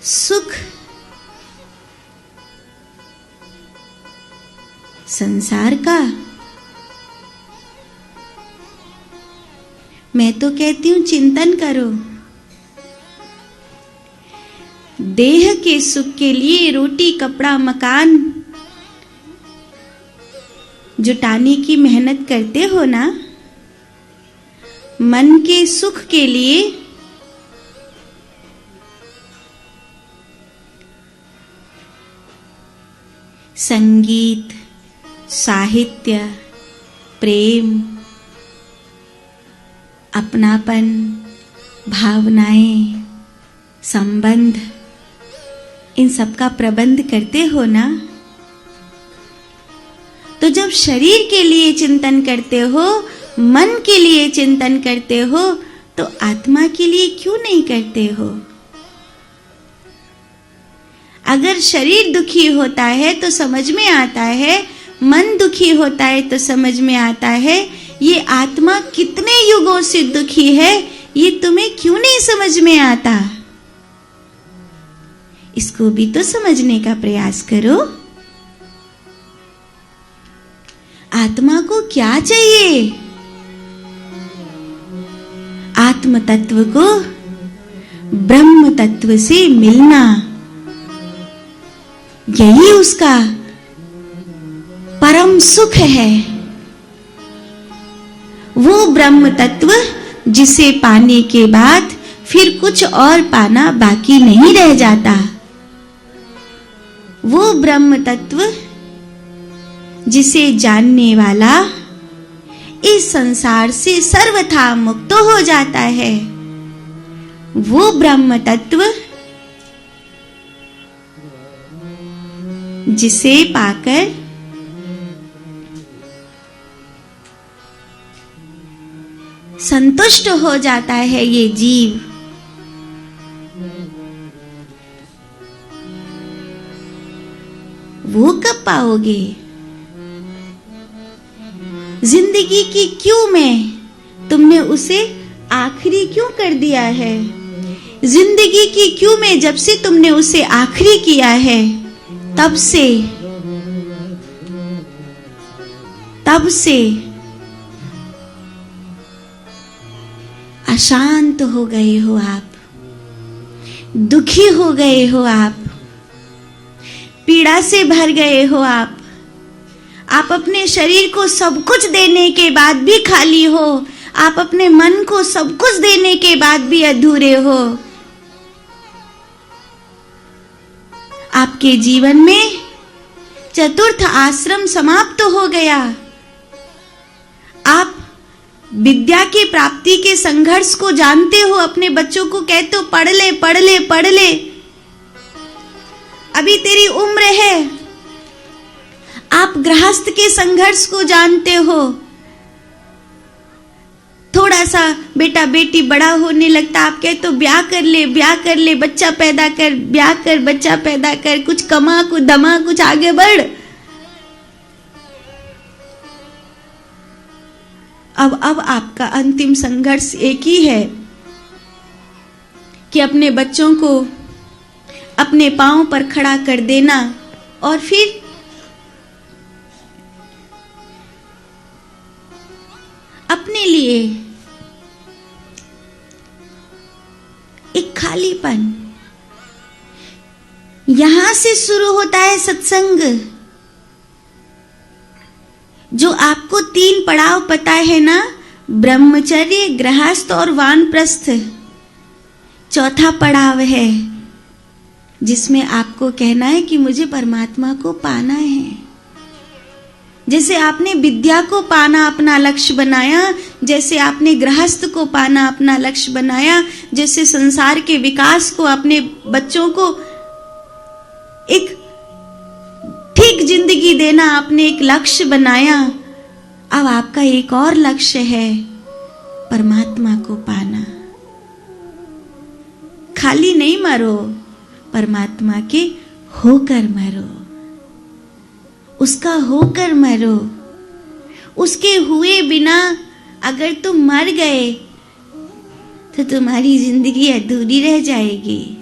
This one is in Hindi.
सुख संसार का, मैं तो कहती हूं चिंतन करो। देह के सुख के लिए रोटी कपड़ा मकान जुटाने की मेहनत करते हो ना, मन के सुख के लिए संगीत, साहित्य, प्रेम, अपनापन, भावनाएं, संबंध, इन सब का प्रबंध करते हो ना। तो जब शरीर के लिए चिंतन करते हो, मन के लिए चिंतन करते हो, तो आत्मा के लिए क्यों नहीं करते हो? अगर शरीर दुखी होता है तो समझ में आता है, मन दुखी होता है तो समझ में आता है, ये आत्मा कितने युगों से दुखी है, ये तुम्हें क्यों नहीं समझ में आता? इसको भी तो समझने का प्रयास करो। आत्मा को क्या चाहिए? आत्म तत्व को ब्रह्म तत्व से मिलना, यही उसका परम सुख है। वो ब्रह्म तत्व जिसे पाने के बाद फिर कुछ और पाना बाकी नहीं रह जाता। वो ब्रह्म तत्व जिसे जानने वाला इस संसार से सर्वथा मुक्त हो जाता है। वो ब्रह्म तत्व जिसे पाकर संतुष्ट हो जाता है ये जीव। वो कब पाओगे? जिंदगी की क्यों में तुमने उसे आखिरी क्यों कर दिया है? जिंदगी की क्यों में जब से तुमने उसे आखिरी किया है, तब से अशांत हो गए हो आप, दुखी हो गए हो आप, पीड़ा से भर गए हो आप। आप अपने शरीर को सब कुछ देने के बाद भी खाली हो, आप अपने मन को सब कुछ देने के बाद भी अधूरे हो। आपके जीवन में चतुर्थ आश्रम समाप्त हो गया। आप विद्या की प्राप्ति के संघर्ष को जानते हो, अपने बच्चों को कहते हो पढ़ ले पढ़ ले पढ़ ले, अभी तेरी उम्र है। आप गृहस्थ के संघर्ष को जानते हो। थोड़ा सा बेटा बेटी बड़ा होने लगता, आप कहते हो ब्याह कर ले, बच्चा पैदा कर, ब्याह कर, बच्चा पैदा कर, कुछ कमा, कुछ दमा, कुछ आगे बढ़। अब आपका अंतिम संघर्ष एक ही है कि अपने बच्चों को अपने पांव पर खड़ा कर देना और फिर अपने लिए एक खालीपन। यहां से शुरू होता है सत्संग। जो आपको 3 पड़ाव पता है ना, ब्रह्मचर्य, गृहस्थ और वानप्रस्थ। चौथा पड़ाव है जिसमें आपको कहना है कि मुझे परमात्मा को पाना है। जैसे आपने विद्या को पाना अपना लक्ष्य बनाया, जैसे आपने गृहस्थ को पाना अपना लक्ष्य बनाया, जैसे संसार के विकास को, अपने बच्चों को एक ठीक जिंदगी देना आपने एक लक्ष्य बनाया। अब आपका एक और लक्ष्य है परमात्मा को पाना। खाली नहीं मरो, परमात्मा के होकर मरो, उसका होकर मरो। उसके हुए बिना अगर तुम मर गए तो तुम्हारी जिंदगी अधूरी रह जाएगी।